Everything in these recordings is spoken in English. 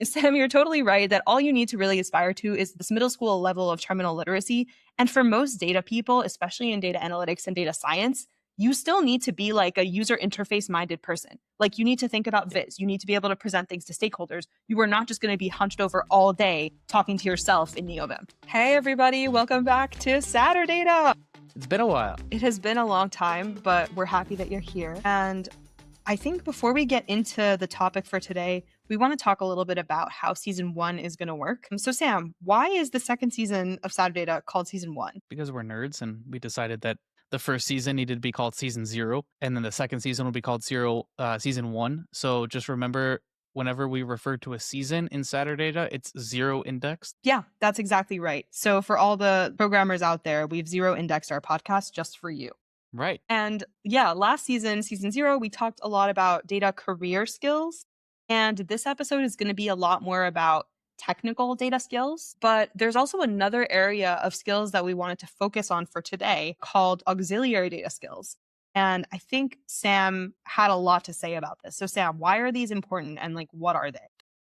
Sam, you're totally right that all you need to really aspire to is this middle school level of terminal literacy. And for most data people, especially in data analytics and data science, you still need to be like a user interface minded person. Like you need to think about viz. You need to be able to present things to stakeholders. You are not just going to be hunched over all day talking to yourself in NeoVim. Hey, everybody. Welcome back to Saturdata. It's been a while. It has been a long time, but we're happy that you're here. And I think before we get into the topic for today, we want to talk a little bit about how season 1 is going to work. So Sam, why is the second season of Saturdata called season 1? Because we're nerds and we decided that the first season needed to be called season 0, and then the second season will be called season 1. So just remember, whenever we refer to a season in Saturdata, it's 0 indexed. Yeah, that's exactly right. So for all the programmers out there, we've 0 indexed our podcast just for you. Right. And yeah, last season, season 0, we talked a lot about data career skills. And this episode is going to be a lot more about technical data skills. But there's also another area of skills that we wanted to focus on for today called auxiliary data skills. And I think Sam had a lot to say about this. So Sam, why are these important and like, what are they?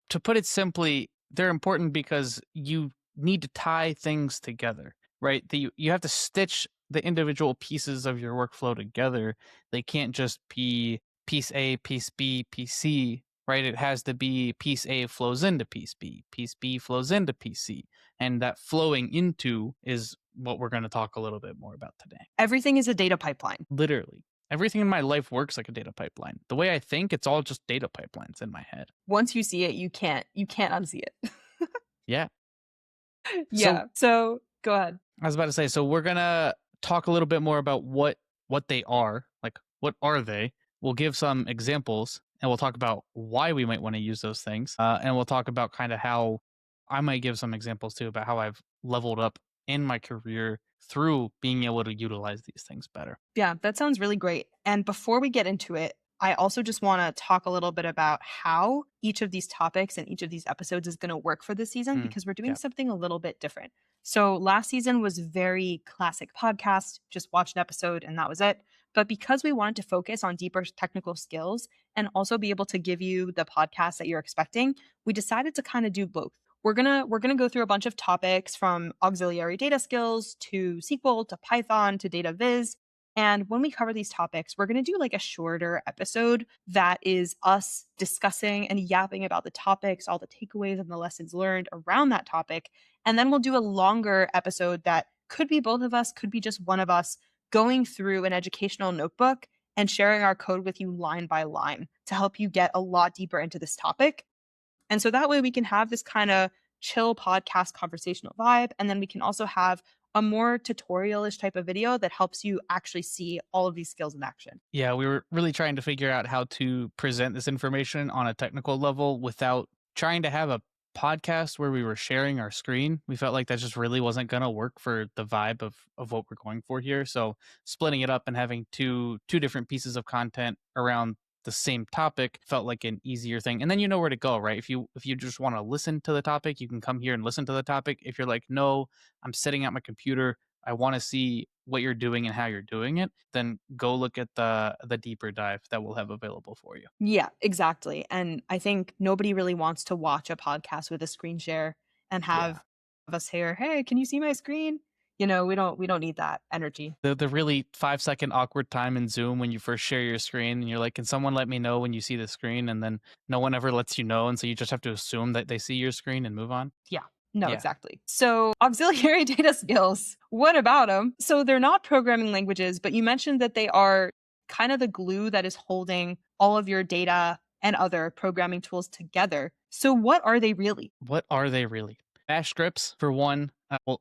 To put it simply, they're important because you need to tie things together, right? You have to stitch the individual pieces of your workflow together. They can't just be piece A, piece B, piece C, right? It has to be piece A flows into piece B flows into piece C. And that flowing into is what we're going to talk a little bit more about today. Everything is a data pipeline. Literally. Everything in my life works like a data pipeline. The way I think, it's all just data pipelines in my head. Once you see it, you can't unsee it. Yeah. Yeah. So go ahead. I was about to say, so we're going to talk a little bit more about what they are. Like, what are they? We'll give some examples, and we'll talk about why we might want to use those things. And we'll talk about kind of how I might give some examples too about how I've leveled up in my career through being able to utilize these things better. Yeah, that sounds really great. And before we get into it, I also just want to talk a little bit about how each of these topics and each of these episodes is going to work for this season, because we're doing something a little bit different. So last season was very classic podcast, just watch an episode and that was it. But because we wanted to focus on deeper technical skills and also be able to give you the podcast that you're expecting, we decided to kind of do both. We're gonna go through a bunch of topics from auxiliary data skills to SQL to Python to data viz. And when we cover these topics, we're going to do like a shorter episode that is us discussing and yapping about the topics, all the takeaways and the lessons learned around that topic. And then we'll do a longer episode that could be both of us, could be just one of us, going through an educational notebook and sharing our code with you line by line to help you get a lot deeper into this topic. And so that way we can have this kind of chill podcast conversational vibe. And then we can also have a more tutorial-ish type of video that helps you actually see all of these skills in action. Yeah, we were really trying to figure out how to present this information on a technical level without trying to have a podcast where we were sharing our screen. We felt like that just really wasn't going to work for the vibe of what we're going for here. So splitting it up and having two different pieces of content around the same topic felt like an easier thing. And then you know where to go, right? If you just want to listen to the topic, you can come here and listen to the topic. If you're like, no, I'm sitting at my computer, I want to see what you're doing and how you're doing it, then go look at the deeper dive that we'll have available for you. Yeah, exactly. And I think nobody really wants to watch a podcast with a screen share and have us here, hey, can you see my screen? You know, we don't need that energy. The really 5-second awkward time in Zoom when you first share your screen and you're like, can someone let me know when you see the screen? And then no one ever lets you know. And so you just have to assume that they see your screen and move on. Yeah. No, exactly. So auxiliary data skills, what about them? So they're not programming languages, but you mentioned that they are kind of the glue that is holding all of your data and other programming tools together. So what are they really? What are they really? Bash scripts, for one.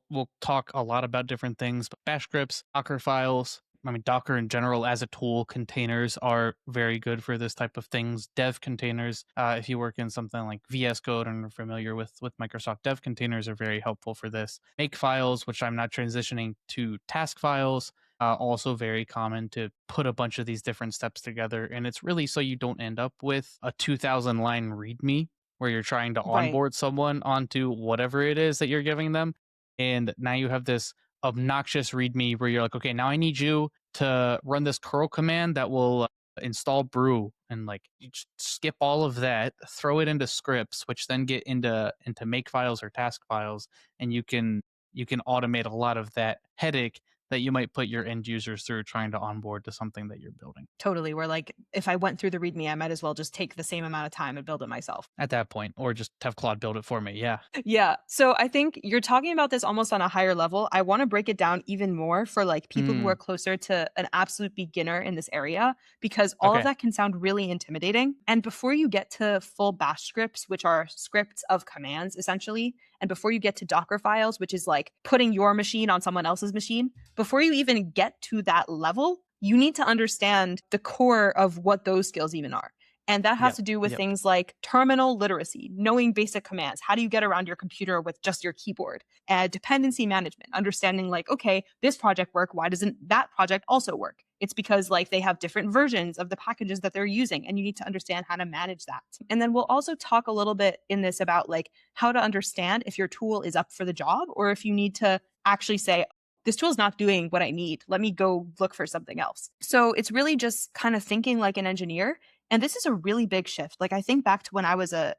We'll talk a lot about different things, but bash scripts, Docker files, Docker in general as a tool, containers are very good for this type of things. Dev containers, if you work in something like VS Code and are familiar with Microsoft Dev containers, are very helpful for this. Makefiles, which I'm now transitioning to task files, also very common to put a bunch of these different steps together. And it's really so you don't end up with a 2,000 line README where you're trying to onboard someone onto whatever it is that you're giving them. And now you have this obnoxious README where you're like, okay, now I need you to run this curl command that will install brew and like you just skip all of that, throw it into scripts, which then get into make files or task files, and you can automate a lot of that headache that you might put your end users through trying to onboard to something that you're building. Totally. Where like if I went through the README, I might as well just take the same amount of time and build it myself. At that point, or just have Claude build it for me. Yeah. Yeah. So I think you're talking about this almost on a higher level. I want to break it down even more for like people who are closer to an absolute beginner in this area, because all of Okay. that can sound really intimidating. And before you get to full bash scripts, which are scripts of commands essentially, and before you get to Docker files, which is like putting your machine on someone else's machine, before you even get to that level, you need to understand the core of what those skills even are. And that has Yep. to do with Yep. things like terminal literacy, knowing basic commands. How do you get around your computer with just your keyboard? Dependency management, understanding like, okay, this project work, why doesn't that project also work? It's because like they have different versions of the packages that they're using, and you need to understand how to manage that. And then we'll also talk a little bit in this about like how to understand if your tool is up for the job, or if you need to actually say, this tool is not doing what I need. Let me go look for something else. So it's really just kind of thinking like an engineer. And this is a really big shift. Like I think back to when I was a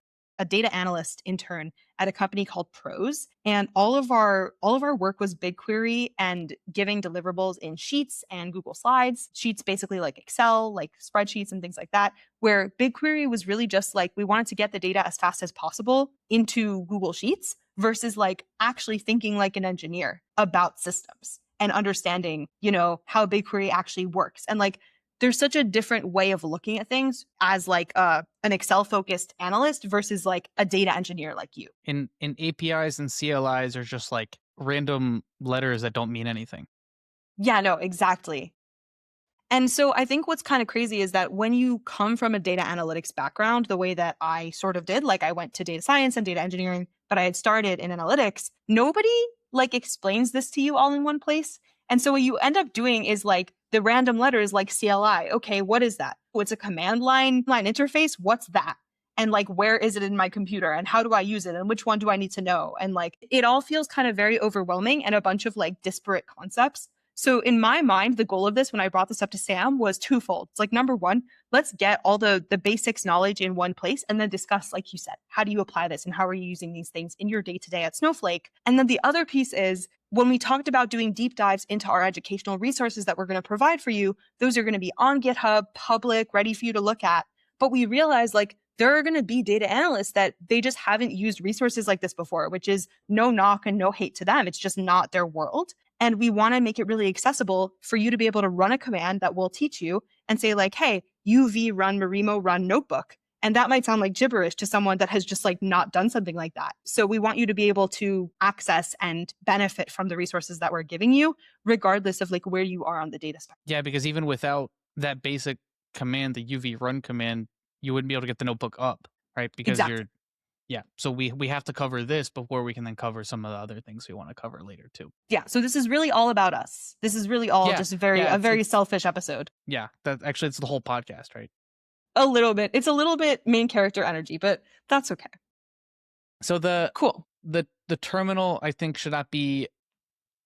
data analyst intern at a company called Pros, and all of our work was BigQuery and giving deliverables in Sheets and Google Slides. Sheets basically like Excel, like spreadsheets and things like that, where BigQuery was really just like we wanted to get the data as fast as possible into Google Sheets versus like actually thinking like an engineer about systems and understanding, how BigQuery actually works. And like there's such a different way of looking at things as like an Excel focused analyst versus like a data engineer like you. In APIs and CLIs are just like random letters that don't mean anything. Yeah, no, exactly. And so I think what's kind of crazy is that when you come from a data analytics background, the way that I sort of did, like I went to data science and data engineering, but I had started in analytics, nobody like explains this to you all in one place. And so what you end up doing is like the random letters like CLI. Okay, what is that? Oh, it's a command line interface. What's that? And like, where is it in my computer? And how do I use it? And which one do I need to know? And like, it all feels kind of very overwhelming and a bunch of like disparate concepts. So in my mind, the goal of this when I brought this up to Sam was twofold. It's like, number one, let's get all the basics knowledge in one place and then discuss, like you said, how do you apply this and how are you using these things in your day-to-day at Snowflake? And then the other piece is when we talked about doing deep dives into our educational resources that we're going to provide for you, those are going to be on GitHub, public, ready for you to look at. But we realized like there are going to be data analysts that they just haven't used resources like this before, which is no knock and no hate to them. It's just not their world. And we want to make it really accessible for you to be able to run a command that will teach you and say like, hey, UV run Marimo run notebook. And that might sound like gibberish to someone that has just like not done something like that. So we want you to be able to access and benefit from the resources that we're giving you, regardless of like where you are on the data spectrum. Yeah, because even without that basic command, the UV run command, you wouldn't be able to get the notebook up, right? Because Exactly. yeah. So we have to cover this before we can then cover some of the other things we want to cover later too. Yeah. So this is really all about us. This is really all just a very selfish episode. Yeah. That actually it's the whole podcast, right? A little bit. It's a little bit main character energy, but that's okay. So the Cool. the terminal, I think, should not be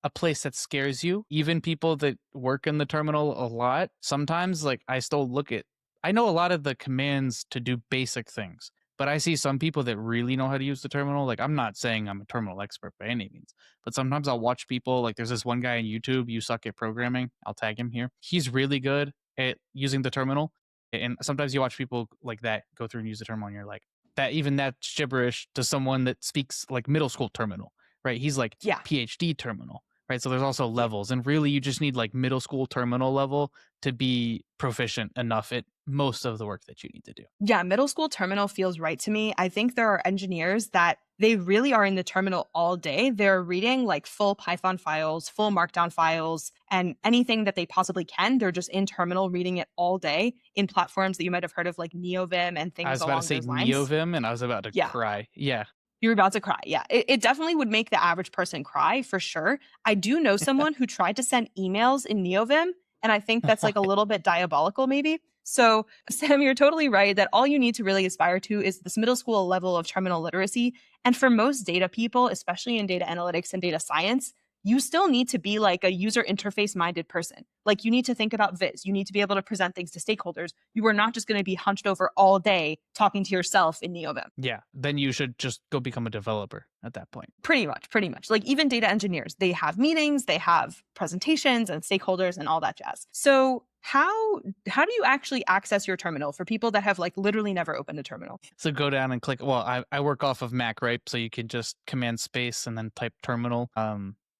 a place that scares you. Even people that work in the terminal a lot, sometimes like I know a lot of the commands to do basic things, but I see some people that really know how to use the terminal. Like I'm not saying I'm a terminal expert by any means, but sometimes I'll watch people, like there's this one guy on YouTube, You Suck at Programming. I'll tag him here. He's really good at using the terminal. And sometimes you watch people like that go through and use the terminal and you're like, that's gibberish to someone that speaks like middle school terminal, right? He's like PhD terminal. Right. So there's also levels, and really you just need like middle school terminal level to be proficient enough at most of the work that you need to do. Yeah, middle school terminal feels right to me. I think there are engineers that they really are in the terminal all day. They're reading like full Python files, full Markdown files, and anything that they possibly can. They're just in terminal reading it all day in platforms that you might have heard of like NeoVim and things along those lines. I was about to say NeoVim and I was about to cry. Yeah. You're about to cry. Yeah. It definitely would make the average person cry for sure. I do know someone who tried to send emails in NeoVim, and I think that's like a little bit diabolical maybe. So Sam, you're totally right that all you need to really aspire to is this middle school level of terminal literacy. And for most data people, especially in data analytics and data science, you still need to be like a user interface minded person. Like you need to think about Viz. You need to be able to present things to stakeholders. You are not just going to be hunched over all day talking to yourself in NeoVim. Yeah, then you should just go become a developer at that point. Pretty much. Like even data engineers, they have meetings, they have presentations and stakeholders and all that jazz. So how do you actually access your terminal for people that have like literally never opened a terminal? So go down and click. Well, I work off of Mac, right? So you can just command space and then type terminal.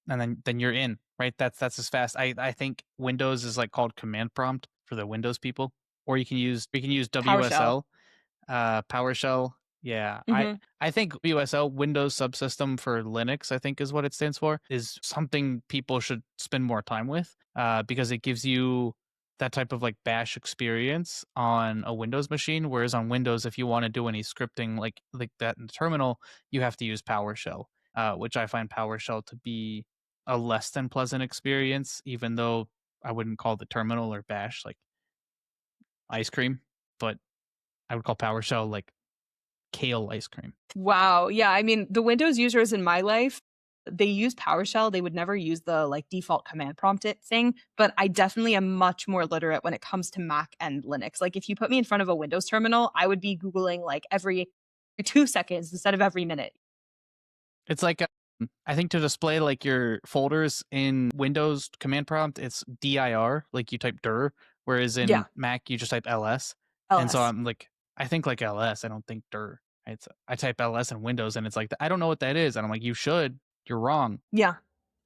And then you're in, right? That's as fast. I think Windows is like called command prompt for the Windows people, or you can use WSL, PowerShell. Yeah, I think WSL, Windows Subsystem for Linux, I think is what it stands for, is something people should spend more time with, because it gives you that type of like bash experience on a Windows machine. Whereas on Windows, if you want to do any scripting like that in the terminal, you have to use PowerShell, which I find PowerShell to be a less than pleasant experience, even though I wouldn't call the terminal or bash like ice cream, but I would call PowerShell like kale ice cream. Wow. Yeah. I mean, the Windows users in my life, they use PowerShell. They would never use the like default command prompt it thing, but I definitely am much more literate when it comes to Mac and Linux. Like if you put me in front of a Windows terminal, I would be Googling like every 2 seconds instead of every minute. It's like, I think to display like your folders in Windows command prompt, it's dir, like you type dir, whereas in Mac, you just type ls. And so I'm like, I think like ls, I don't think dir. I type ls in Windows and it's like, I don't know what that is. And I'm like, you should. You're wrong. Yeah.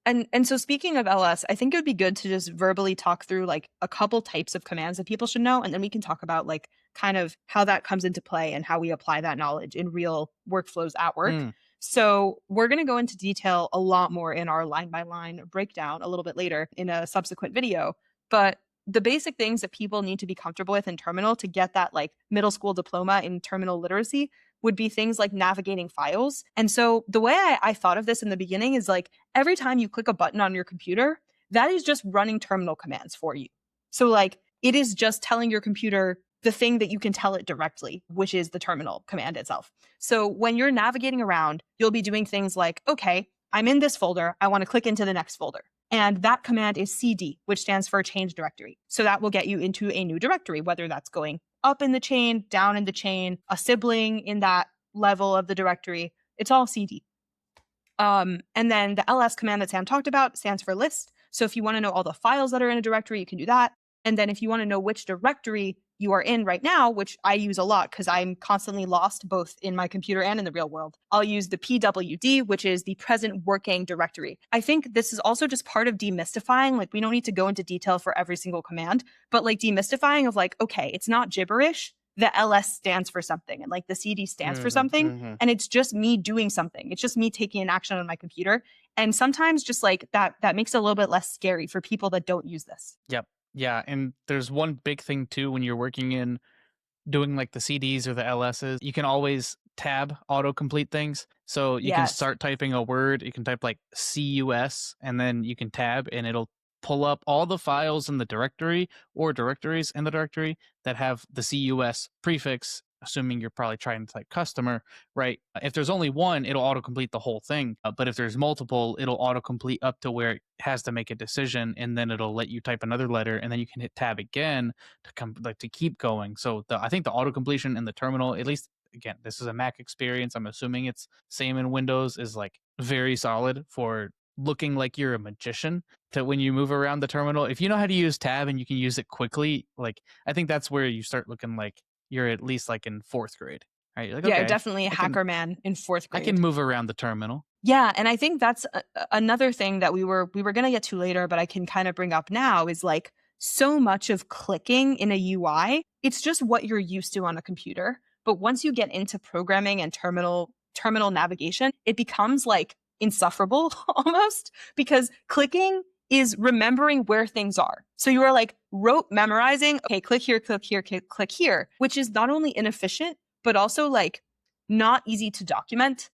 And so speaking of ls, I think it would be good to just verbally talk through like a couple types of commands that people should know. And then we can talk about like kind of how that comes into play and how we apply that knowledge in real workflows at work. So we're going to go into detail a lot more in our line by line breakdown a little bit later in a subsequent video. But the basic things that people need to be comfortable with in terminal to get that like middle school diploma in terminal literacy would be things like navigating files. And so the way I thought of this in the beginning is like every time you click a button on your computer, that is just running terminal commands for you. So like it is just telling your computer the thing that you can tell it directly, which is the terminal command itself. So when you're navigating around, you'll be doing things like, okay, I'm in this folder. I want to click into the next folder. And that command is cd, which stands for change directory. So that will get you into a new directory, whether that's going up in the chain, down in the chain, a sibling in that level of the directory. It's all cd. And then the ls command that Sam talked about stands for list. So if you want to know all the files that are in a directory, you can do that. And then if you want to know which directory you are in right now, which I use a lot because I'm constantly lost both in my computer and in the real world, I'll use the PWD, which is the present working directory. I think this is also just part of demystifying. Like we don't need to go into detail for every single command, but like demystifying of like, okay, it's not gibberish. The ls stands for something and like the cd stands for something. And it's just me doing something. It's just me taking an action on my computer. And sometimes just like that makes it a little bit less scary for people that don't use this. Yep. Yeah, and there's one big thing too when you're working in doing like the CDs or the LSs, you can always tab autocomplete things. So you can start typing a word, you can type like CUS and then you can tab and it'll pull up all the files in the directory or directories in the directory that have the CUS prefix, assuming you're probably trying to type customer, right? If there's only one, it'll autocomplete the whole thing. But if there's multiple, it'll autocomplete up to where it has to make a decision, and then it'll let you type another letter, and then you can hit tab again to keep going. So I think the autocompletion in the terminal, at least again, this is a Mac experience. I'm assuming it's same in Windows, is like very solid for looking like you're a magician to when you move around the terminal. If you know how to use tab and you can use it quickly, like I think that's where you start looking like you're at least like in 4th grade, right? You're like, yeah, okay, definitely a hacker man in 4th grade. I can move around the terminal. Yeah, and I think that's another thing that we were going to get to later, but I can kind of bring up now is like so much of clicking in a UI, it's just what you're used to on a computer. But once you get into programming and terminal navigation, it becomes like insufferable almost because clicking is remembering where things are. So you are like rote memorizing, okay, click here, click here, which is not only inefficient, but also like not easy to document.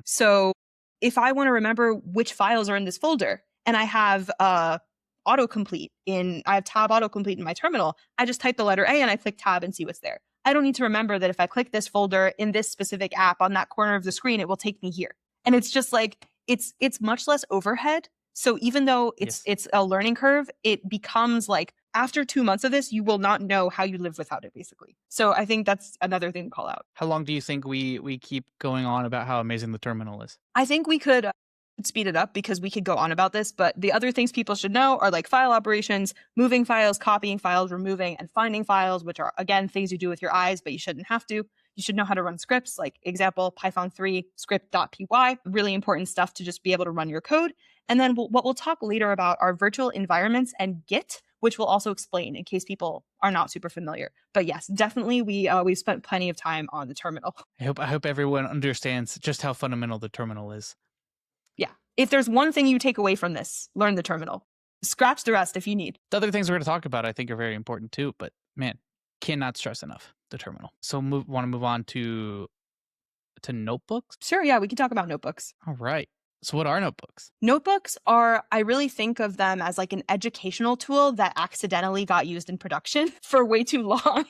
So if I want to remember which files are in this folder and I have tab autocomplete in my terminal, I just type the letter A and I click tab and see what's there. I don't need to remember that if I click this folder in this specific app on that corner of the screen, it will take me here. And it's just like, it's much less overhead. So even though Yes. it's a learning curve, it becomes like after 2 months of this, you will not know how you live without it, basically. So I think that's another thing to call out. How long do you think we keep going on about how amazing the terminal is? I think we could speed it up because we could go on about this, but the other things people should know are like file operations, moving files, copying files, removing and finding files, which are, again, things you do with your eyes, but you shouldn't have to. You should know how to run scripts, like example, Python 3 script.py, really important stuff to just be able to run your code. And then what we'll talk later about are virtual environments and Git, which we'll also explain in case people are not super familiar. But yes, definitely we've spent plenty of time on the terminal. I hope everyone understands just how fundamental the terminal is. Yeah. If there's one thing you take away from this, learn the terminal. Scratch the rest if you need. The other things we're going to talk about, I think, are very important too. But man, cannot stress enough the terminal. So want to move on to notebooks? Sure, yeah, we can talk about notebooks. All right. So what are notebooks? Notebooks are, I really think of them as like an educational tool that accidentally got used in production for way too long.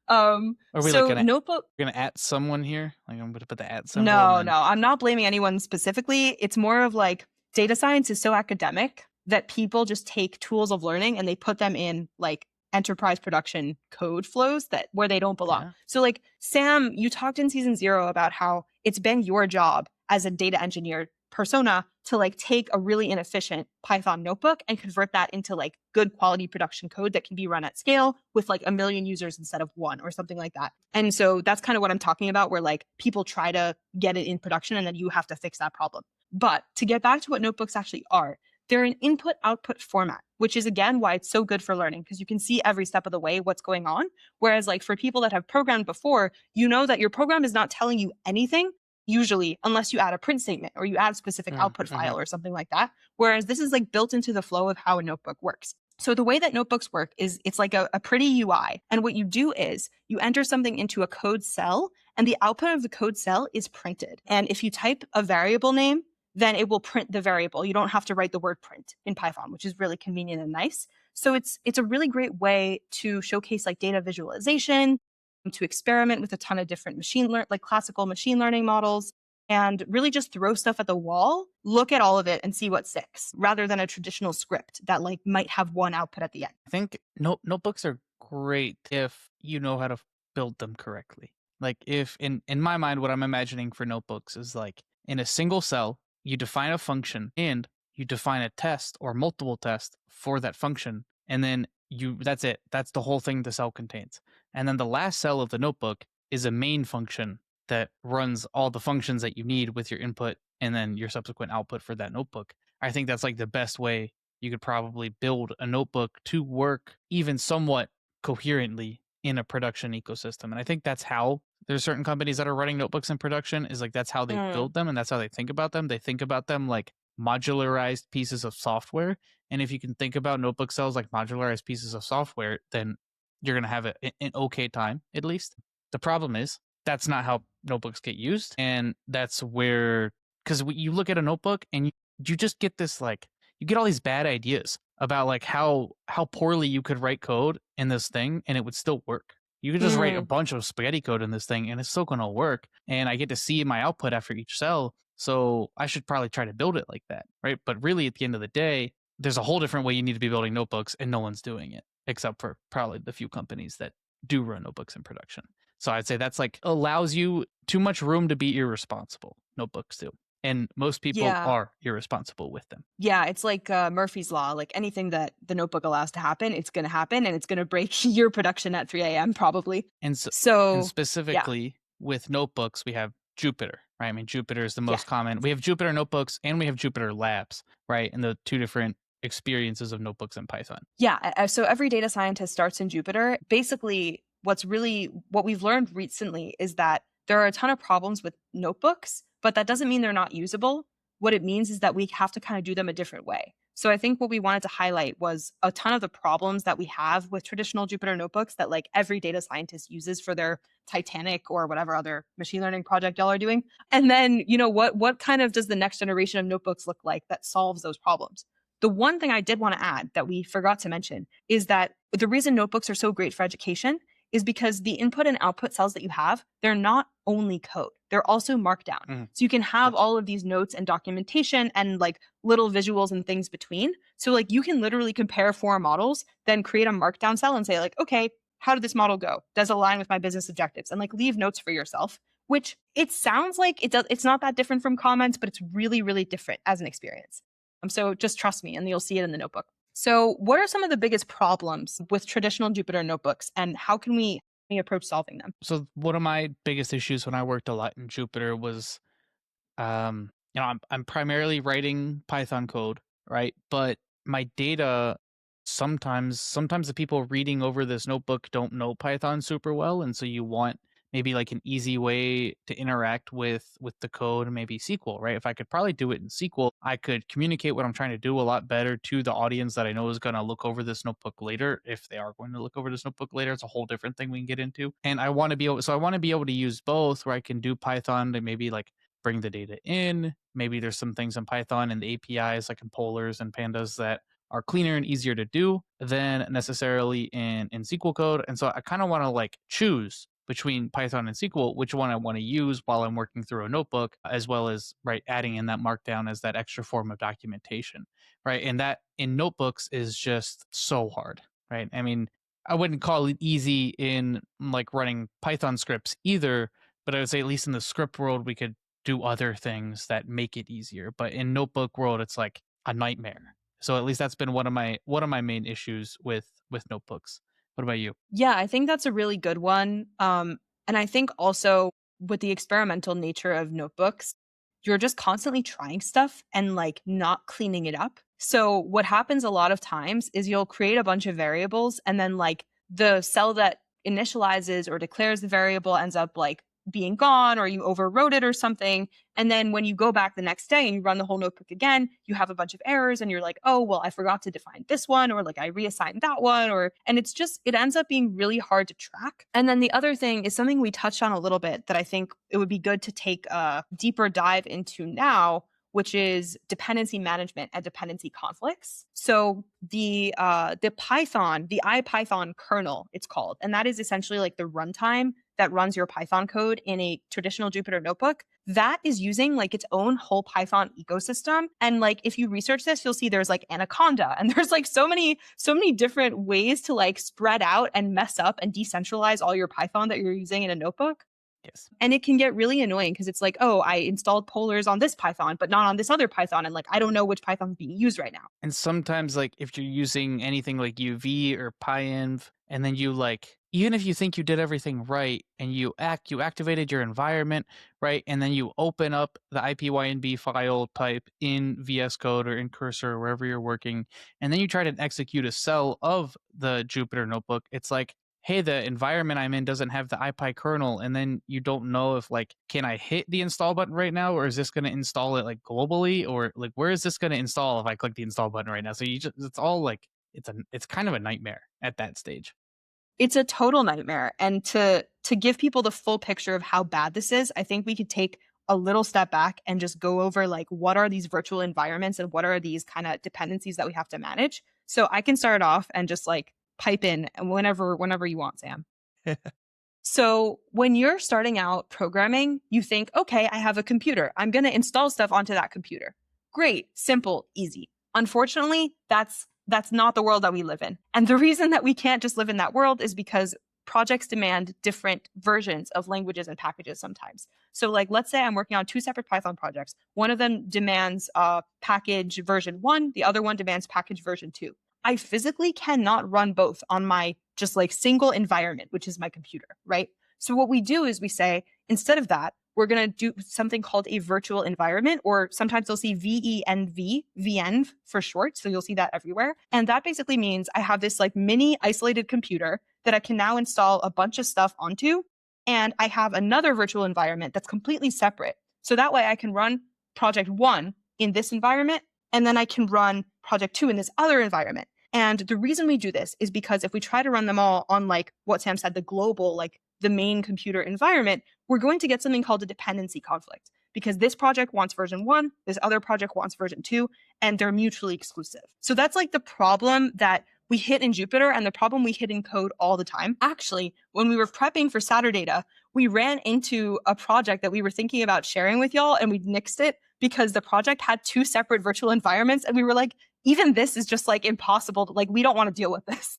Are we so like notebook? We're gonna at someone here? Like I'm gonna put the at symbol. No, I'm not blaming anyone specifically. It's more of like data science is so academic that people just take tools of learning and they put them in like enterprise production code flows where they don't belong. Yeah. So like Sam, you talked in season 0 about how it's been your job as a data engineer persona to like take a really inefficient Python notebook and convert that into like good quality production code that can be run at scale with like 1 million users instead of 1 or something like that. And so that's kind of what I'm talking about, where like people try to get it in production and then you have to fix that problem. But to get back to what notebooks actually are, they're an input-output format, which is, again, why it's so good for learning, because you can see every step of the way what's going on. Whereas like for people that have programmed before, you know that your program is not telling you anything, usually, unless you add a print statement or you add a specific output file or something like that. Whereas this is like built into the flow of how a notebook works. So the way that notebooks work is it's like a pretty UI. And what you do is you enter something into a code cell and the output of the code cell is printed. And if you type a variable name, then it will print the variable. You don't have to write the word print in Python, which is really convenient and nice. So it's a really great way to showcase like data visualization, to experiment with a ton of different like classical machine learning models, and really just throw stuff at the wall, look at all of it and see what sticks, rather than a traditional script that like might have one output at the end. I think notebooks are great if you know how to build them correctly. Like if in my mind, what I'm imagining for notebooks is like in a single cell, you define a function and you define a test or multiple tests for that function. And then that's it. That's the whole thing the cell contains. And then the last cell of the notebook is a main function that runs all the functions that you need with your input and then your subsequent output for that notebook. I think that's like the best way you could probably build a notebook to work even somewhat coherently in a production ecosystem. And I think that's how there's certain companies that are running notebooks in production is like that's how they build them and that's how they think about them. They think about them like modularized pieces of software. And if you can think about notebook cells like modularized pieces of software, then you're going to have an okay time, at least. The problem is that's not how notebooks get used. And that's where, because you look at a notebook and you just get this like, you get all these bad ideas about like how poorly you could write code in this thing and it would still work. You could just write a bunch of spaghetti code in this thing and it's still going to work. And I get to see my output after each cell. So I should probably try to build it like that, right? But really at the end of the day, there's a whole different way you need to be building notebooks and no one's doing it except for probably the few companies that do run notebooks in production. So I'd say that's like allows you too much room to be irresponsible. Notebooks do. And most people are irresponsible with them. Yeah, it's like Murphy's Law. Like anything that the notebook allows to happen, it's going to happen and it's going to break your production at 3 a.m. probably. And so specifically with notebooks, we have Jupyter, right? I mean, Jupyter is the most common. We have Jupyter notebooks and we have Jupyter labs, right? And the two different experiences of notebooks in Python. Yeah. So every data scientist starts in Jupyter. Basically, what we've learned recently is that there are a ton of problems with notebooks, but that doesn't mean they're not usable. What it means is that we have to kind of do them a different way. So I think what we wanted to highlight was a ton of the problems that we have with traditional Jupyter notebooks that like every data scientist uses for their Titanic or whatever other machine learning project y'all are doing. And then, what kind of does the next generation of notebooks look like that solves those problems? The one thing I did want to add that we forgot to mention is that the reason notebooks are so great for education is because the input and output cells that you have, they're not only code. they're also markdown. So you can have all of these notes and documentation and like little visuals and things between. So like you can literally compare four models, then create a markdown cell and say like, okay, how did this model go? Does it align with my business objectives? And like leave notes for yourself, which it sounds like it's not that different from comments, but it's really, really different as an experience. So just trust me and you'll see it in the notebook. So what are some of the biggest problems with traditional Jupyter notebooks and how can we approach solving them? So one of my biggest issues when I worked a lot in Jupyter was, I'm primarily writing Python code, right? But my data sometimes the people reading over this notebook don't know Python super well, and so you want maybe like an easy way to interact with the code, maybe SQL, right? If I could probably do it in SQL, I could communicate what I'm trying to do a lot better to the audience that I know is going to look over this notebook later. If they are going to look over this notebook later, it's a whole different thing we can get into. And I want to be able to use both, where I can do Python to maybe like bring the data in. Maybe there's some things in Python and the APIs like in polars and pandas that are cleaner and easier to do than necessarily in SQL code. And so I kind of want to like choose between Python and SQL, which one I want to use while I'm working through a notebook, as well as adding in that markdown as that extra form of documentation, right? And that in notebooks is just so hard, right? I mean, I wouldn't call it easy in like running Python scripts either, but I would say at least in the script world, we could do other things that make it easier. But in notebook world, it's like a nightmare. So at least that's been one of my main issues with notebooks. What about you? Yeah, I think that's a really good one. And I think also with the experimental nature of notebooks, you're just constantly trying stuff and like not cleaning it up. So what happens a lot of times is you'll create a bunch of variables and then like the cell that initializes or declares the variable ends up like being gone or you overwrote it or something. And then when you go back the next day and you run the whole notebook again, you have a bunch of errors and you're like, oh, well, I forgot to define this one, or like I reassigned that one, and it ends up being really hard to track. And then the other thing is something we touched on a little bit that I think it would be good to take a deeper dive into now, which is dependency management and dependency conflicts. So the Python, the IPython kernel, it's called, and that is essentially like the runtime that runs your Python code in a traditional Jupyter notebook. That is using like its own whole Python ecosystem. And like if you research this, you'll see there's like Anaconda and there's like so many different ways to like spread out and mess up and decentralize all your Python that you're using in a notebook. Yes. And it can get really annoying because it's like, oh, I installed polars on this Python, but not on this other Python. And like, I don't know which Python is being used right now. And sometimes like if you're using anything like UV or PyEnv, and then you like, even if you think you did everything right and you activated your environment, right? And then you open up the IPYNB file type in VS Code or in Cursor or wherever you're working, and then you try to execute a cell of the Jupyter notebook, it's like, hey, the environment I'm in doesn't have the IPy kernel, and then you don't know if like, can I hit the install button right now, or is this going to install it like globally, or like where is this going to install if I click the install button right now? So it's all like it's kind of a nightmare at that stage. It's a total nightmare. And to give people the full picture of how bad this is, I think we could take a little step back and just go over like what are these virtual environments and what are these kind of dependencies that we have to manage. So I can start off and just like pipe in whenever you want, Sam. So when you're starting out programming, you think, okay, I have a computer. I'm going to install stuff onto that computer. Great, simple, easy. Unfortunately, that's not the world that we live in. And the reason that we can't just live in that world is because projects demand different versions of languages and packages sometimes. So like, let's say I'm working on two separate Python projects. One of them demands package version 1. The other one demands package version 2. I physically cannot run both on my just like single environment, which is my computer, right? So what we do is we say, instead of that, we're going to do something called a virtual environment, or sometimes you'll see VENV for short. So you'll see that everywhere. And that basically means I have this like mini isolated computer that I can now install a bunch of stuff onto. And I have another virtual environment that's completely separate. So that way I can run project 1 in this environment, and then I can run project 2 in this other environment. And the reason we do this is because if we try to run them all on like what Sam said, the global, like the main computer environment, we're going to get something called a dependency conflict, because this project wants version 1, this other project wants version 2, and they're mutually exclusive. So that's like the problem that we hit in Jupyter and the problem we hit in code all the time. Actually, when we were prepping for Saturdata, we ran into a project that we were thinking about sharing with y'all, and we nixed it because the project had 2 separate virtual environments. And we were like, even this is just like impossible. Like, we don't want to deal with this.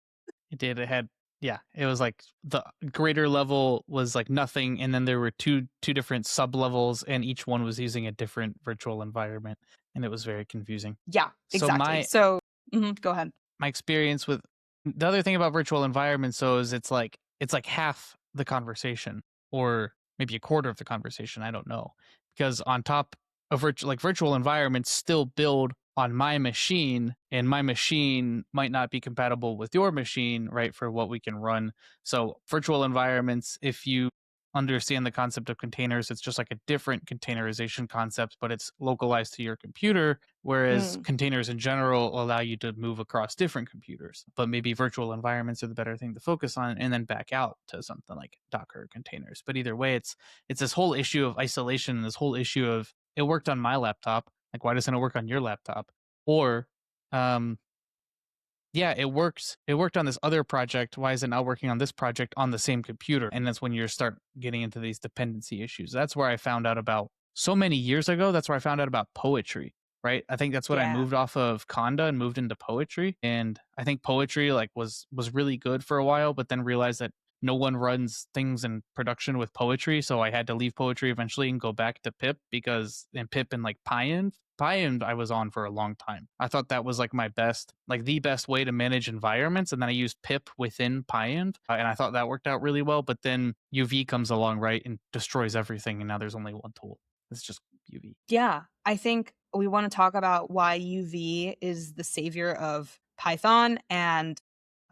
It did. It had, yeah, it was like the greater level was like nothing. And then there were two different sub levels, and each one was using a different virtual environment. And it was very confusing. Yeah, So exactly. Go ahead. my experience with the other thing about virtual environments, so is it's like half the conversation, or maybe a quarter of the conversation. I don't know, because on top of virtual environments still build on my machine, and my machine might not be compatible with your machine, right? For what we can run. So virtual environments, if you understand the concept of containers, it's just like a different containerization concept, but it's localized to your computer. Whereas containers in general allow you to move across different computers, but maybe virtual environments are the better thing to focus on, and then back out to something like Docker containers. But either way, it's this whole issue of isolation, and this whole issue of it worked on my laptop. Like, why doesn't it work on your laptop? Or, yeah, it works. It worked on this other project. Why is it not working on this project on the same computer? And that's when you start getting into these dependency issues. That's where I found out about so many years ago. That's where I found out about poetry, right? I think that's what I moved off of Conda and moved into poetry. And I think poetry like was really good for a while, but then realized that no one runs things in production with poetry. So I had to leave poetry eventually and go back to pip, because in pip and like Pyenv I was on for a long time. I thought that was like the best way to manage environments. And then I used pip within Pyenv, and I thought that worked out really well. But then UV comes along, right, and destroys everything. And now there's only one tool. It's just UV. Yeah, I think we want to talk about why UV is the savior of Python, and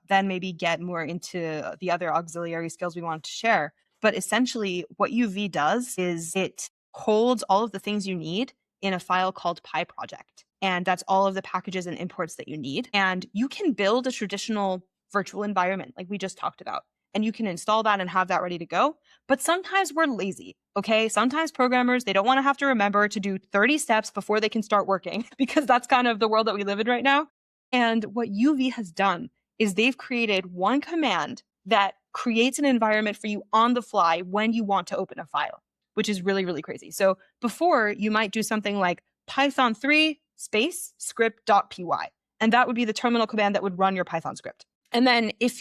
then maybe get more into the other auxiliary skills we want to share. But essentially, what UV does is it holds all of the things you need in a file called PyProject. And that's all of the packages and imports that you need. And you can build a traditional virtual environment like we just talked about. And you can install that and have that ready to go. But sometimes we're lazy, okay? Sometimes programmers, they don't want to have to remember to do 30 steps before they can start working, because that's kind of the world that we live in right now. And what UV has done is they've created one command that creates an environment for you on the fly when you want to open a file, which is really, really crazy. So before, you might do something like Python 3 space script.py, and that would be the terminal command that would run your Python script. And then if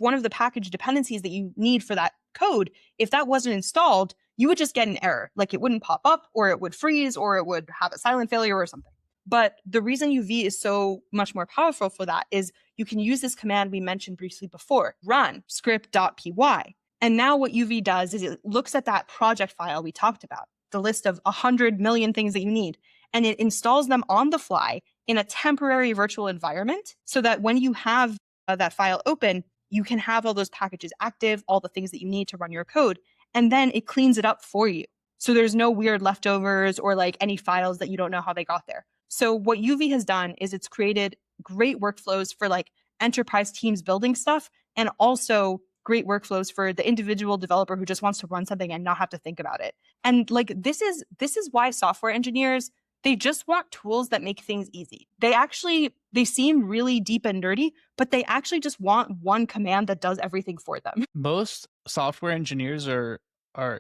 one of the package dependencies that you need for that code, if that wasn't installed, you would just get an error. Like, it wouldn't pop up, or it would freeze, or it would have a silent failure or something. But the reason UV is so much more powerful for that is you can use this command we mentioned briefly before, run script.py. And now what UV does is it looks at that project file we talked about, the list of 100 million things that you need, and it installs them on the fly in a temporary virtual environment, so that when you have that file open, you can have all those packages active, all the things that you need to run your code, and then it cleans it up for you. So there's no weird leftovers or like any files that you don't know how they got there. So what UV has done is it's created great workflows for like enterprise teams building stuff, and also great workflows for the individual developer who just wants to run something and not have to think about it. And like, this is why software engineers, they just want tools that make things easy. They seem really deep and nerdy, but they actually just want one command that does everything for them. Most software engineers are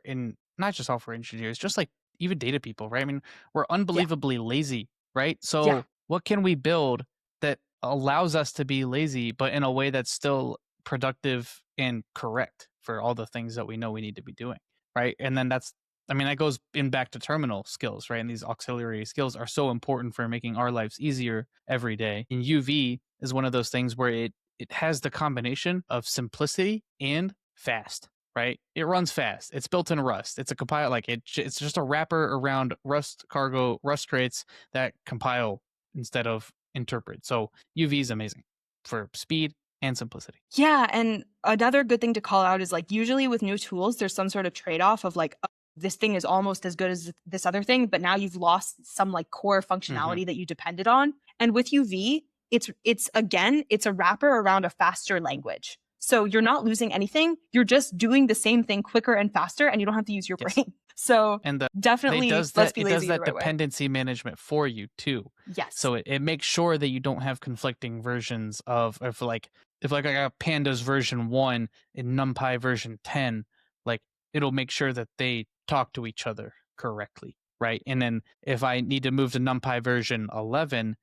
in, not just software engineers, just like even data people, right? I mean, we're unbelievably lazy, right? So what can we build that allows us to be lazy, but in a way that's still productive and correct for all the things that we know we need to be doing, right? And then that goes in back to terminal skills, right? And these auxiliary skills are so important for making our lives easier every day. And UV is one of those things where it has the combination of simplicity and fast, right? It runs fast. It's built in Rust. It's a compile, like it's just a wrapper around Rust cargo, Rust crates that compile instead of interpret. So UV is amazing for speed and simplicity. Yeah, and another good thing to call out is like, usually with new tools, there's some sort of trade-off of like, oh, this thing is almost as good as this other thing, but now you've lost some like core functionality that you depended on. And with UV, it's a wrapper around a faster language. So you're not losing anything. You're just doing the same thing quicker and faster, and you don't have to use your brain. So and definitely, let's be lazy the right way. Dependency management for you too. Yes. So it makes sure that you don't have conflicting versions of if I got pandas version 1 and numpy version 10, like it'll make sure that they talk to each other correctly, right? And then if I need to move to numpy version 11,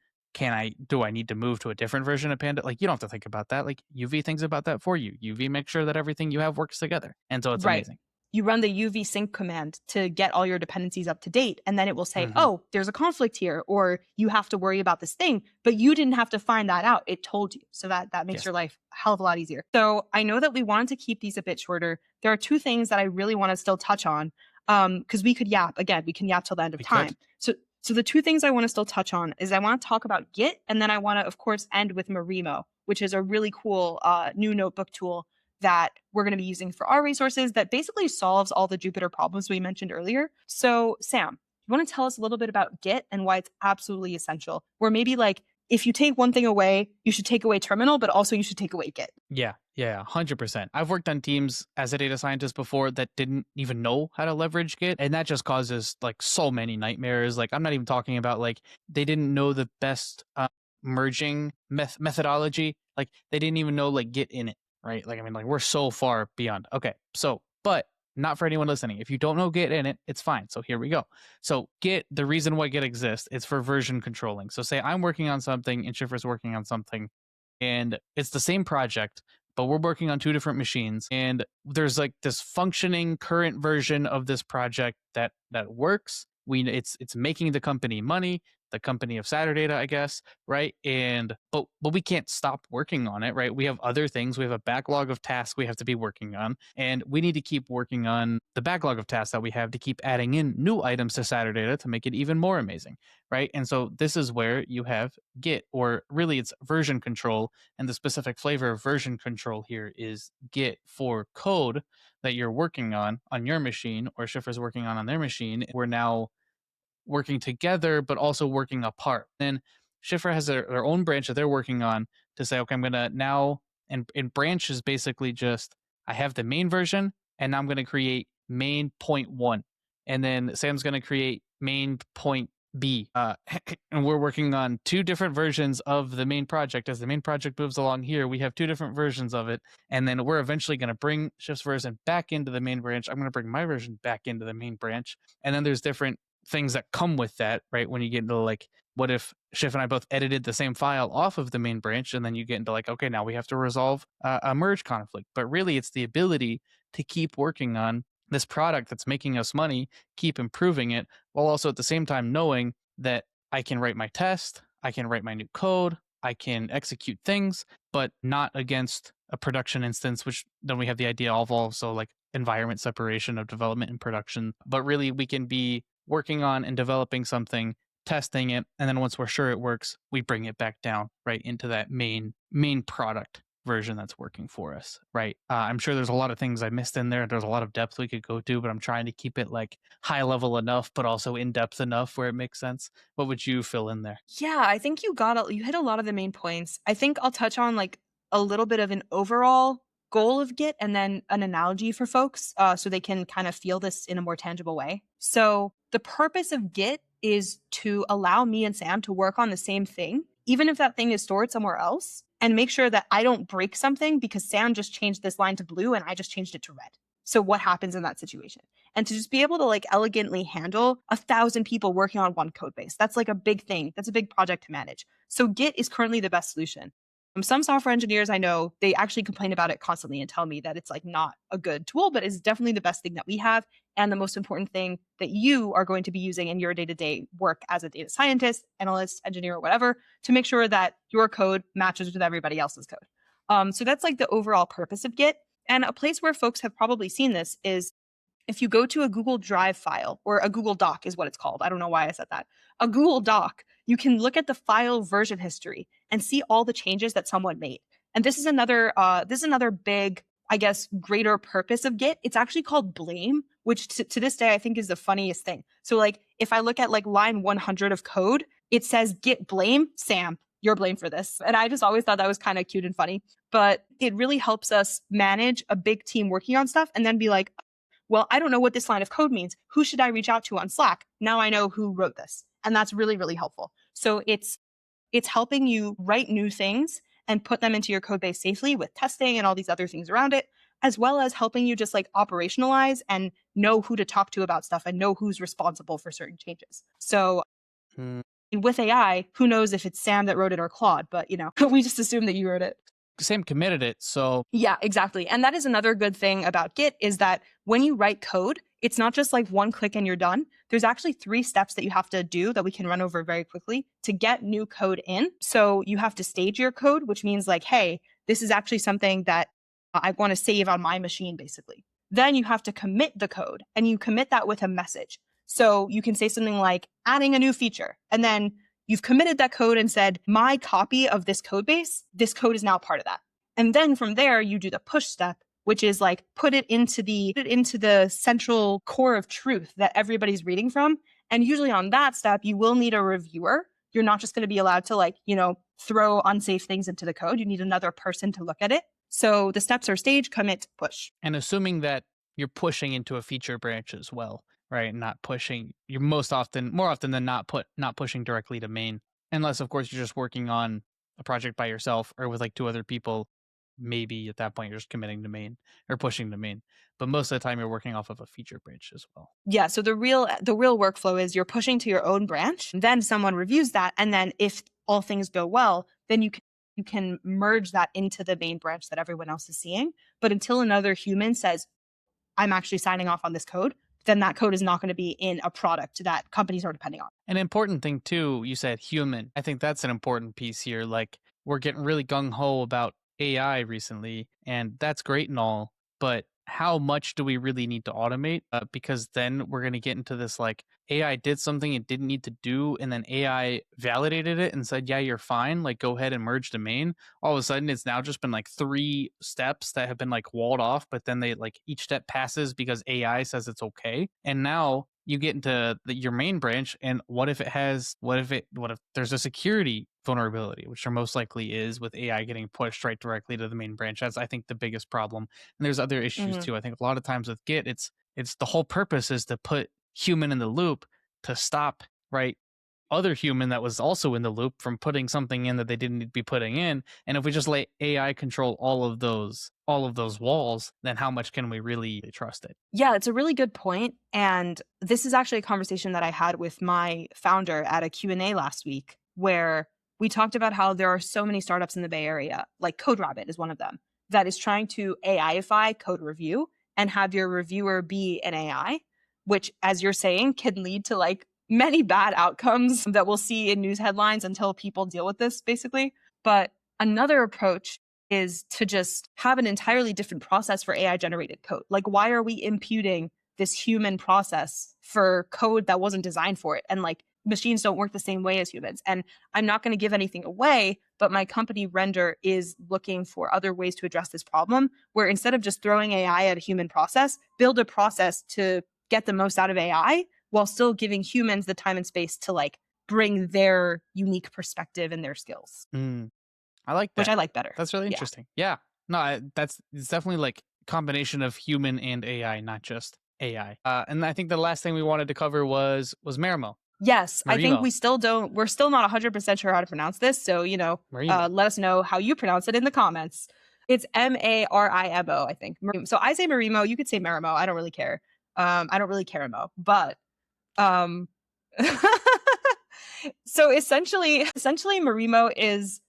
do I need to move to a different version of panda? Like you don't have to think about that. Like UV thinks about that for you. UV makes sure that everything you have works together. And so it's amazing. You run the UV sync command to get all your dependencies up to date. And then it will say, oh, there's a conflict here, or you have to worry about this thing, but you didn't have to find that out. It told you. So that makes your life a hell of a lot easier. So I know that we wanted to keep these a bit shorter. There are two things that I really want to still touch on because we could yap. Again, we can yap till the end of time. So the two things I want to still touch on is I want to talk about Git, and then I want to, of course, end with Marimo, which is a really cool new notebook tool that we're going to be using for our resources that basically solves all the Jupyter problems we mentioned earlier. So Sam, you want to tell us a little bit about Git and why it's absolutely essential? Where maybe like, if you take one thing away, you should take away terminal, but also you should take away Git. Yeah, 100%. I've worked on teams as a data scientist before that didn't even know how to leverage Git, and that just causes like so many nightmares. Like I'm not even talking about like they didn't know the best merging methodology. Like they didn't even know like Git init, right? Like I mean, like we're so far beyond. Okay, so but not for anyone listening. If you don't know Git init, it's fine. So here we go. So Git, the reason why Git exists, it's for version controlling. So say I'm working on something and Shifra's working on something, and it's the same project, but we're working on two different machines, and there's like this functioning current version of this project that works. It's making the company money, the company of Saturdata, I guess, right? And but we can't stop working on it, right? We have other things. We have a backlog of tasks we have to be working on, and we need to keep working on the backlog of tasks that we have to keep adding in new items to Saturdata to make it even more amazing, right? And so this is where you have Git, or really it's version control, and the specific flavor of version control here is Git for code that you're working on your machine, or Shifra's working on their machine. We're now working together, but also working apart. Then Shifra has their own branch that they're working on to say, okay, I'm going to now, and branch is basically just, I have the main version, and now I'm going to create main point one. And then Sam's going to create main point B. And we're working on two different versions of the main project. As the main project moves along here, we have two different versions of it. And then we're eventually going to bring Shift's version back into the main branch. I'm going to bring my version back into the main branch. And then there's different things that come with that, right? When you get into like, what if Shift and I both edited the same file off of the main branch, and then you get into like, okay, now we have to resolve a merge conflict. But really, it's the ability to keep working on this product that's making us money, keep improving it, while also at the same time knowing that I can write my test, I can write my new code, I can execute things, but not against a production instance, which then we have the idea of also like environment separation of development and production. But really, we can be working on and developing something, testing it, and then once we're sure it works, we bring it back down right into that main product version that's working for us, right? I'm sure there's a lot of things I missed in there. There's a lot of depth we could go to, but I'm trying to keep it like high level enough, but also in depth enough where it makes sense. What would you fill in there? Yeah, I think you hit a lot of the main points. I think I'll touch on like a little bit of an overall goal of Git and then an analogy for folks so they can kind of feel this in a more tangible way. So the purpose of Git is to allow me and Sam to work on the same thing, even if that thing is stored somewhere else, and make sure that I don't break something because Sam just changed this line to blue and I just changed it to red. So what happens in that situation? And to just be able to like elegantly handle 1,000 people working on one code base. That's like a big thing. That's a big project to manage. So Git is currently the best solution. Some software engineers I know, they actually complain about it constantly and tell me that it's like not a good tool, but it's definitely the best thing that we have. And the most important thing that you are going to be using in your day-to-day work as a data scientist, analyst, engineer, or whatever, to make sure that your code matches with everybody else's code. So that's like the overall purpose of Git. And a place where folks have probably seen this is if you go to a Google Drive file, or a Google Doc is what it's called. I don't know why I said that. A Google Doc, you can look at the file version history and see all the changes that someone made. And this is another big, I guess, greater purpose of Git. It's actually called blame, which to this day I think is the funniest thing. So like if I look at like line 100 of code, it says Git blame Sam. you're blamed for this. And I just always thought that was kind of cute and funny. But it really helps us manage a big team working on stuff and then be like, well, I don't know what this line of code means. Who should I reach out to on Slack? Now I know who wrote this. And that's really, really helpful. So it's helping you write new things and put them into your code base safely with testing and all these other things around it, as well as helping you just like operationalize and know who to talk to about stuff and know who's responsible for certain changes. So with AI, who knows if it's Sam that wrote it or Claude, but we just assume that you wrote it. Sam committed it, so yeah, exactly. And that is another good thing about Git is that when you write code, it's not just like one click and you're done. There's actually 3 steps that you have to do that we can run over very quickly to get new code in. So you have to stage your code, which means like, hey, this is actually something that I want to save on my machine, basically. Then you have to commit the code, and you commit that with a message. So you can say something like adding a new feature, and then you've committed that code and said, my copy of this code base, this code is now part of that. And then from there, you do the push step, which is like put it into the central core of truth that everybody's reading from. And usually on that step, you will need a reviewer. You're not just going to be allowed to like, throw unsafe things into the code. You need another person to look at it. So the steps are stage, commit, push. And assuming that you're pushing into a feature branch as well, right? Not pushing. You're more often than not pushing directly to main, unless of course you're just working on a project by yourself or with like 2 other people. Maybe at that point you're just committing to main or pushing to main. But most of the time you're working off of a feature branch as well. Yeah. So the real workflow is you're pushing to your own branch, then someone reviews that, and then if all things go well, then you can merge that into the main branch that everyone else is seeing. But until another human says, I'm actually signing off on this code, then that code is not going to be in a product that companies are depending on. An important thing too, you said human. I think that's an important piece here. Like we're getting really gung-ho about AI recently, and that's great and all, but how much do we really need to automate? Because then we're going to get into this like AI did something it didn't need to do, and then AI validated it and said, yeah, you're fine. Like go ahead and merge the main. All of a sudden, it's now just been like 3 steps that have been like walled off, but then they like each step passes because AI says it's okay. And now you get into your main branch, and what if there's a security vulnerability, which there most likely is with AI getting pushed right directly to the main branch. That's I think the biggest problem. And there's other issues too. I think a lot of times with Git, it's the whole purpose is to put human in the loop to stop other human that was also in the loop from putting something in that they didn't need to be putting in. And if we just let AI control all of those walls, then how much can we really trust it? Yeah, it's a really good point. And this is actually a conversation that I had with my founder at a Q&A last week, where we talked about how there are so many startups in the Bay Area, like CodeRabbit is one of them, that is trying to AIify code review and have your reviewer be an AI, which, as you're saying, can lead to like many bad outcomes that we'll see in news headlines until people deal with this, basically. But another approach is to just have an entirely different process for AI generated code. Like, why are we imputing this human process for code that wasn't designed for it? And like, machines don't work the same way as humans. And I'm not going to give anything away, but my company Render is looking for other ways to address this problem, where instead of just throwing AI at a human process, build a process to get the most out of AI while still giving humans the time and space to like bring their unique perspective and their skills. I like that. Which I like better. That's really interesting. Yeah. No, it's definitely like a combination of human and AI, not just AI. And I think the last thing we wanted to cover was Marimo. Yes, Marimo. I think we're still not 100% sure how to pronounce this. So, let us know how you pronounce it in the comments. It's Marimo, I think. So I say Marimo, you could say Marimo. I don't really care. I don't really care, but so essentially Marimo is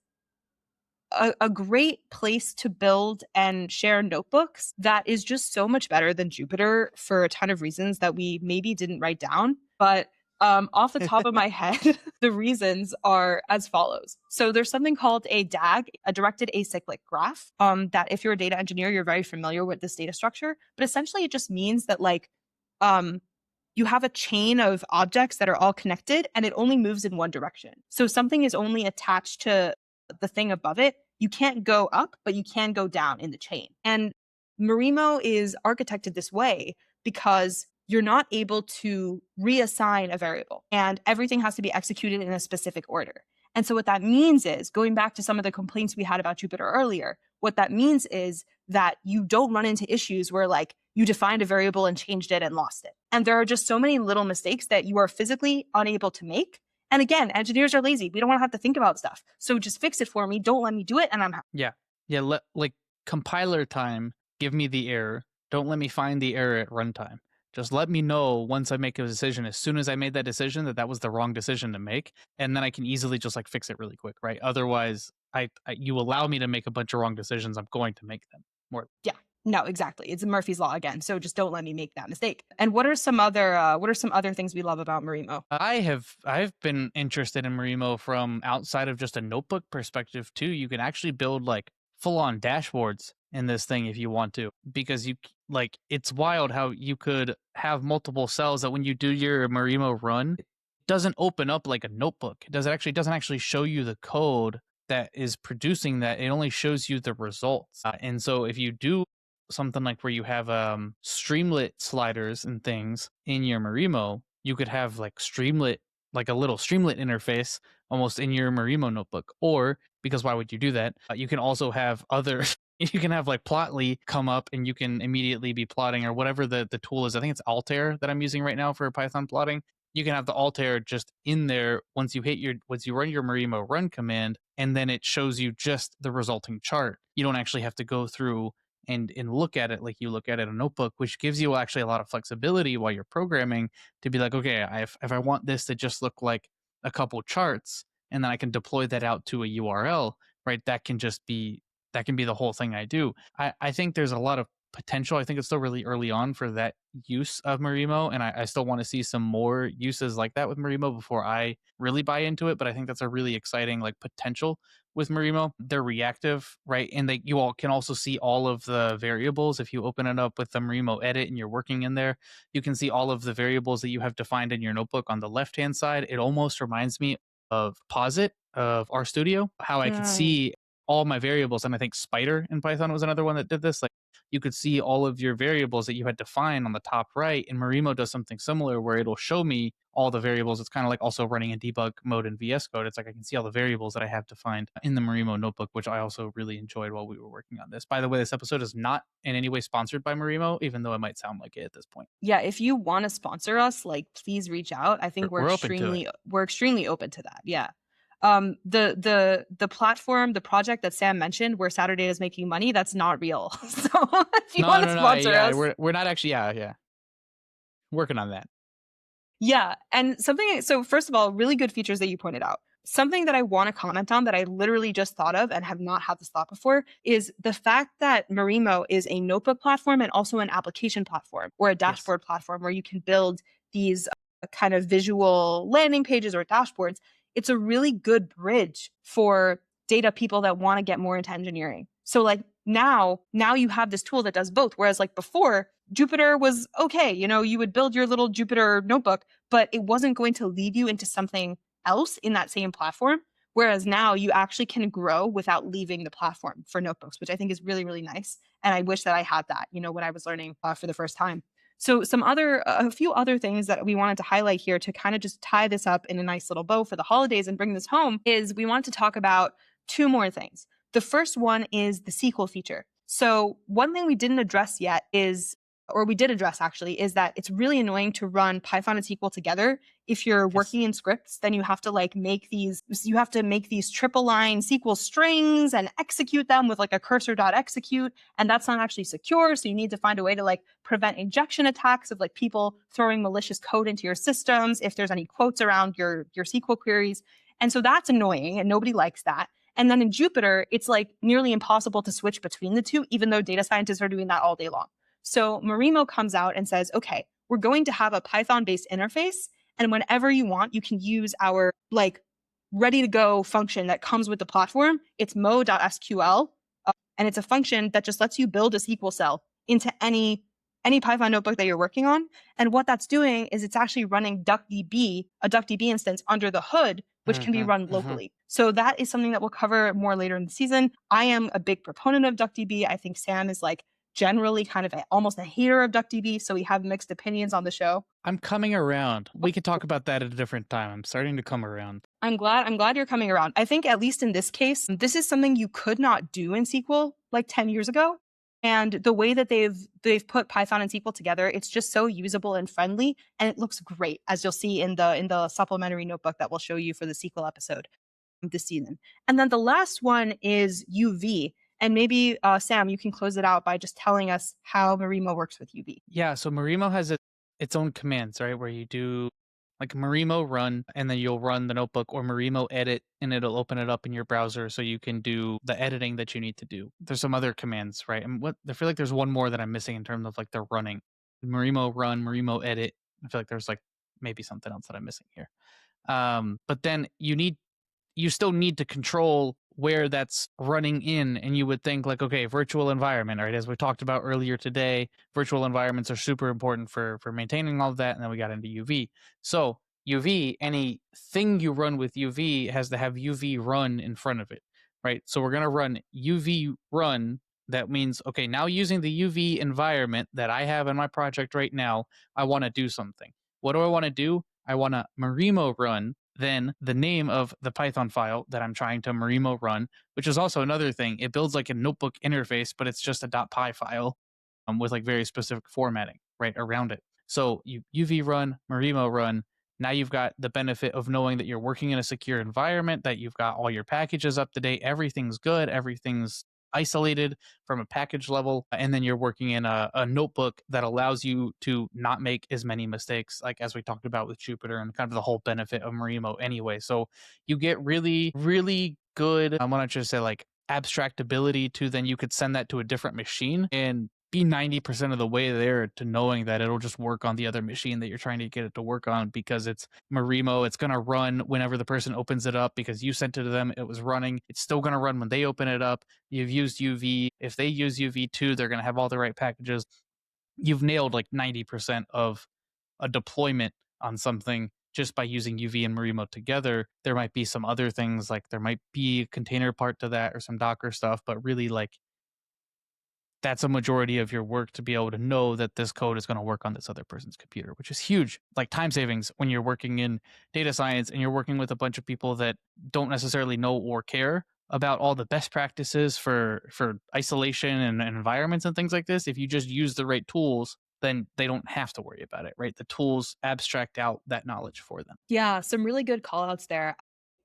a great place to build and share notebooks that is just so much better than Jupyter for a ton of reasons that we maybe didn't write down. But off the top of my head, the reasons are as follows. So there's something called a DAG, a directed acyclic graph, that if you're a data engineer, you're very familiar with this data structure. But essentially, it just means that you have a chain of objects that are all connected and it only moves in one direction. So something is only attached to the thing above it. You can't go up, but you can go down in the chain. And Marimo is architected this way because you're not able to reassign a variable and everything has to be executed in a specific order. And so what that means is, going back to some of the complaints we had about Jupyter earlier, what that means is that you don't run into issues where like you defined a variable and changed it and lost it. And there are just so many little mistakes that you are physically unable to make. And again, engineers are lazy. We don't want to have to think about stuff. So just fix it for me. Don't let me do it. And I'm happy. Yeah. Yeah. Like compiler time, give me the error. Don't let me find the error at runtime. Just let me know once I make a decision, as soon as I made that decision, that was the wrong decision to make. And then I can easily just like fix it really quick, right? Otherwise, you allow me to make a bunch of wrong decisions, I'm going to make them more. Yeah. No, exactly. It's Murphy's Law again. So just don't let me make that mistake. And what are some other things we love about Marimo? I've been interested in Marimo from outside of just a notebook perspective too. You can actually build like full on dashboards in this thing if you want to, because it's wild how you could have multiple cells that when you do your Marimo run, it doesn't open up like a notebook. It doesn't actually show you the code that is producing that. It only shows you the results. And so if you do something like where you have Streamlit sliders and things in your Marimo, you could have like Streamlit, like a little Streamlit interface almost in your Marimo notebook. Or because why would you do that? You can also have other. You can have like Plotly come up and you can immediately be plotting or whatever the tool is. I think it's Altair that I'm using right now for Python plotting. You can have the Altair just in there once you run your Marimo run command, and then it shows you just the resulting chart. You don't actually have to go through and look at it like you look at it in a notebook, which gives you actually a lot of flexibility while you're programming to be like, okay, if I want this to just look like a couple charts, and then I can deploy that out to a URL, right? That can be the whole thing I do. I think there's a lot of potential. I think it's still really early on for that use of Marimo, and I still want to see some more uses like that with Marimo before I really buy into it. But I think that's a really exciting like potential with Marimo. They're reactive, right? And you all can also see all of the variables. If you open it up with the Marimo edit and you're working in there, you can see all of the variables that you have defined in your notebook on the left-hand side. It almost reminds me of Posit of RStudio, how I could see all my variables. And I think Spider in Python was another one that did this. Like you could see all of your variables that you had defined on the top right. And Marimo does something similar where it'll show me all the variables. It's kind of like also running in debug mode in VS Code. It's like I can see all the variables that I have defined in the Marimo notebook, which I also really enjoyed while we were working on this. By the way, this episode is not in any way sponsored by Marimo, even though it might sound like it at this point. Yeah, if you want to sponsor us, like please reach out. I think we're extremely open to that. Yeah. The platform, the project that Sam mentioned where Saturdata is making money, that's not real. So if you want to sponsor us, we're not actually, working on that. Yeah. And so first of all, really good features that you pointed out. Something that I want to comment on that I literally just thought of and have not had this thought before is the fact that Marimo is a notebook platform and also an application platform or a dashboard platform where you can build these kind of visual landing pages or dashboards. It's a really good bridge for data people that want to get more into engineering. So like now you have this tool that does both. Whereas like before, Jupyter was okay. You would build your little Jupyter notebook, but it wasn't going to lead you into something else in that same platform. Whereas now you actually can grow without leaving the platform for notebooks, which I think is really, really nice. And I wish that I had that, when I was learning for the first time. So a few other things that we wanted to highlight here to kind of just tie this up in a nice little bow for the holidays and bring this home is we want to talk about two more things. The first one is the SQL feature. So one thing we didn't address yet is that it's really annoying to run Python and SQL together. If you're working in scripts, then you have to make these triple line SQL strings and execute them with like a cursor.execute. And that's not actually secure. So you need to find a way to prevent injection attacks of people throwing malicious code into your systems if there's any quotes around your SQL queries. And so that's annoying and nobody likes that. And then in Jupyter, it's nearly impossible to switch between the two, even though data scientists are doing that all day long. So Marimo comes out and says, okay, we're going to have a Python-based interface. And whenever you want, you can use our ready to go function that comes with the platform. It's mo.sql. And it's a function that just lets you build a SQL cell into any Python notebook that you're working on. And what that's doing is it's actually running DuckDB, a DuckDB instance under the hood, which can be run locally. So that is something that we'll cover more later in the season. I am a big proponent of DuckDB. I think Sam is generally kind of almost a hater of DuckDB, so we have mixed opinions on the show. I'm coming around. We could talk about that at a different time. I'm starting to come around. I'm glad you're coming around. I think at least in this case, this is something you could not do in SQL like 10 years ago. And the way that they've put Python and SQL together, it's just so usable and friendly, and it looks great, as you'll see in the supplementary notebook that we'll show you for the SQL episode this season. And then the last one is UV. And maybe Sam, you can close it out by just telling us how Marimo works with UV. Yeah, so Marimo has its own commands, right? Where you do like Marimo run, and then you'll run the notebook, or Marimo edit, and it'll open it up in your browser so you can do the editing that you need to do. There's some other commands, right? And I feel like there's one more that I'm missing in terms of like the running. Marimo run, Marimo edit. I feel like there's like maybe something else that I'm missing here. But then you still need to control where that's running in. And you would think like, okay, virtual environment, right? As we talked about earlier today, virtual environments are super important for maintaining all of that. And then we got into UV. So UV, anything you run with UV has to have UV run in front of it, right? So we're going to run UV run. That means, okay, now using the UV environment that I have in my project right now, I want to do something. What do I want to do? I want to Marimo run, then the name of the Python file that I'm trying to Marimo run, which is also another thing. It builds like a notebook interface, but it's just a .py file with like very specific formatting right around it. So you UV run, Marimo run. Now you've got the benefit of knowing that you're working in a secure environment, that you've got all your packages up to date, everything's good, everything's isolated from a package level, and then you're working in a notebook that allows you to not make as many mistakes, like as we talked about with Jupyter, and kind of the whole benefit of Marimo anyway. So you get really, really good, I want to just say like abstract ability to then you could send that to a different machine and be 90% of the way there to knowing that it'll just work on the other machine that you're trying to get it to work on, because it's Marimo. It's going to run whenever the person opens it up because you sent it to them. It was running. It's still going to run when they open it up. You've used UV. If they use UV too, they're going to have all the right packages. You've nailed like 90% of a deployment on something just by using UV and Marimo together. There might be some other things, like there might be a container part to that or some Docker stuff, but really like that's a majority of your work to be able to know that this code is going to work on this other person's computer, which is huge. Like time savings when you're working in data science and you're working with a bunch of people that don't necessarily know or care about all the best practices for isolation and environments and things like this. If you just use the right tools, then they don't have to worry about it, right? The tools abstract out that knowledge for them. Yeah, some really good call outs there.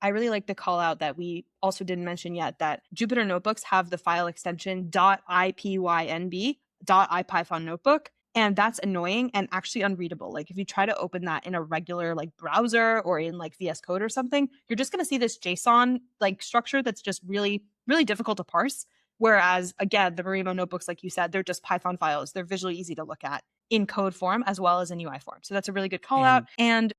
I really like the call out that we also didn't mention yet, that Jupyter notebooks have the file extension .ipynb, .ipython notebook, and that's annoying and actually unreadable. Like if you try to open that in a regular like browser or in like VS Code or something, you're just going to see this JSON like structure that's just really, really difficult to parse. Whereas again, the Marimo notebooks, like you said, they're just Python files. They're visually easy to look at in code form as well as in UI form. So that's a really good call out. And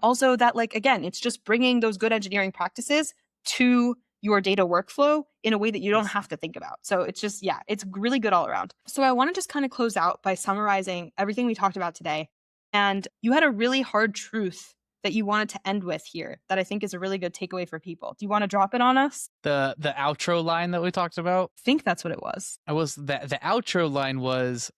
also that, like, again, it's just bringing those good engineering practices to your data workflow in a way that you don't have to think about. So it's just, yeah, it's really good all around. So I want to just kind of close out by summarizing everything we talked about today. And you had a really hard truth that you wanted to end with here that I think is a really good takeaway for people. Do you want to drop it on us? The outro line that we talked about? I think that's what it was. The outro line was,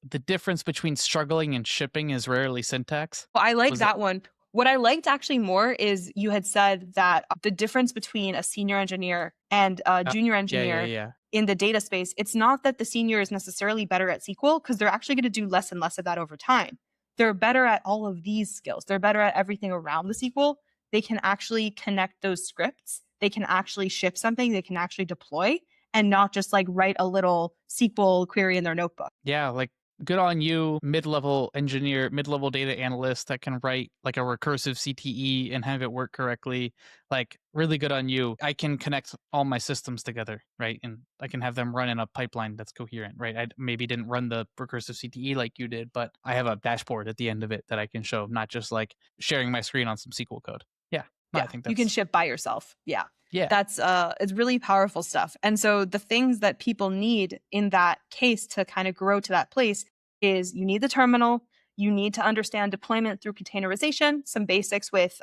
the difference between struggling and shipping is rarely syntax. Well, I like that one. What I liked actually more is you had said that the difference between a senior engineer and a junior engineer in the data space, it's not that the senior is necessarily better at SQL, because they're actually going to do less and less of that over time. They're better at all of these skills. They're better at everything around the SQL. They can actually connect those scripts. They can actually ship something. They can actually deploy, and not just like write a little SQL query in their notebook. Yeah, like good on you, mid-level engineer, mid-level data analyst that can write like a recursive CTE and have it work correctly. Like really good on you. I can connect all my systems together, right? And I can have them run in a pipeline that's coherent, right? I maybe didn't run the recursive CTE like you did, but I have a dashboard at the end of it that I can show, not just like sharing my screen on some SQL code. Yeah. No, yeah, I think that's... you can ship by yourself. Yeah. Yeah. That's it's really powerful stuff. And so the things that people need in that case to kind of grow to that place is you need the terminal, you need to understand deployment through containerization, some basics with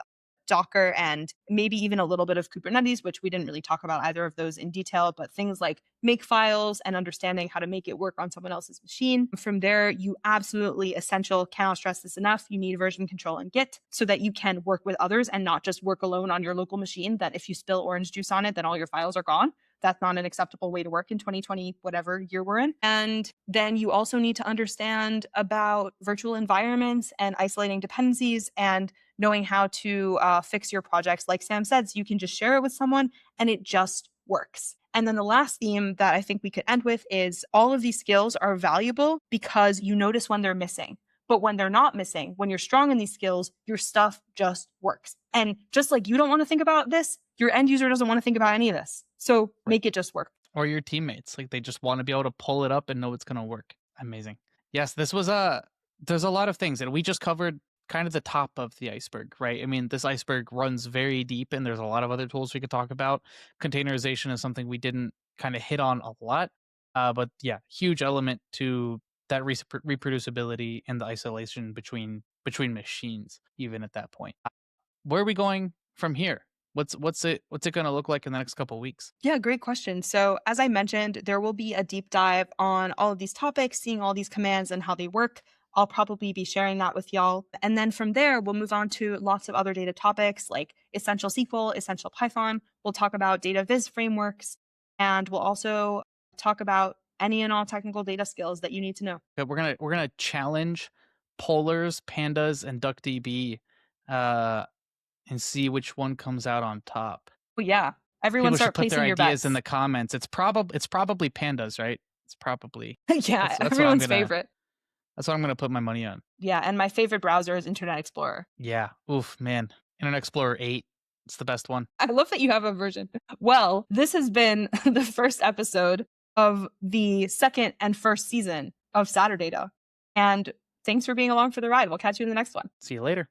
Docker and maybe even a little bit of Kubernetes, which we didn't really talk about either of those in detail, but things like makefiles and understanding how to make it work on someone else's machine. From there, you absolutely essential, cannot stress this enough, you need version control and Git so that you can work with others and not just work alone on your local machine, that if you spill orange juice on it, then all your files are gone. That's not an acceptable way to work in 2020, whatever year we're in. And then you also need to understand about virtual environments and isolating dependencies and knowing how to fix your projects. Like Sam said, so you can just share it with someone and it just works. And then the last theme that I think we could end with is all of these skills are valuable because you notice when they're missing. But when they're not missing, when you're strong in these skills, your stuff just works. And just like you don't want to think about this, your end user doesn't want to think about any of this. So make it just work. Or your teammates, like they just want to be able to pull it up and know it's going to work. Amazing. Yes, this was there's a lot of things, and we just covered kind of the top of the iceberg, right? I mean, this iceberg runs very deep, and there's a lot of other tools we could talk about. Containerization is something we didn't kind of hit on a lot, but yeah, huge element to that reproducibility and the isolation between machines, even at that point. Where are we going from here? What's it going to look like in the next couple of weeks? Yeah, great question. So as I mentioned, there will be a deep dive on all of these topics, seeing all these commands and how they work. I'll probably be sharing that with y'all. And then from there, we'll move on to lots of other data topics like essential SQL, essential Python. We'll talk about data viz frameworks, and we'll also talk about any and all technical data skills that you need to know. Okay, we're gonna challenge polars, pandas, and DuckDB, and see which one comes out on top. Well, yeah, everyone People start should put their placing your ideas bets. in the comments. It's probably pandas, right? It's probably Yeah, that's what everyone's favorite. That's what I'm gonna put my money on. Yeah, and my favorite browser is Internet Explorer. Yeah. Oof, man. Internet Explorer 8. It's the best one. I love that you have a version. Well, this has been the first episode of the second and first season of Saturdata. And thanks for being along for the ride. We'll catch you in the next one. See you later.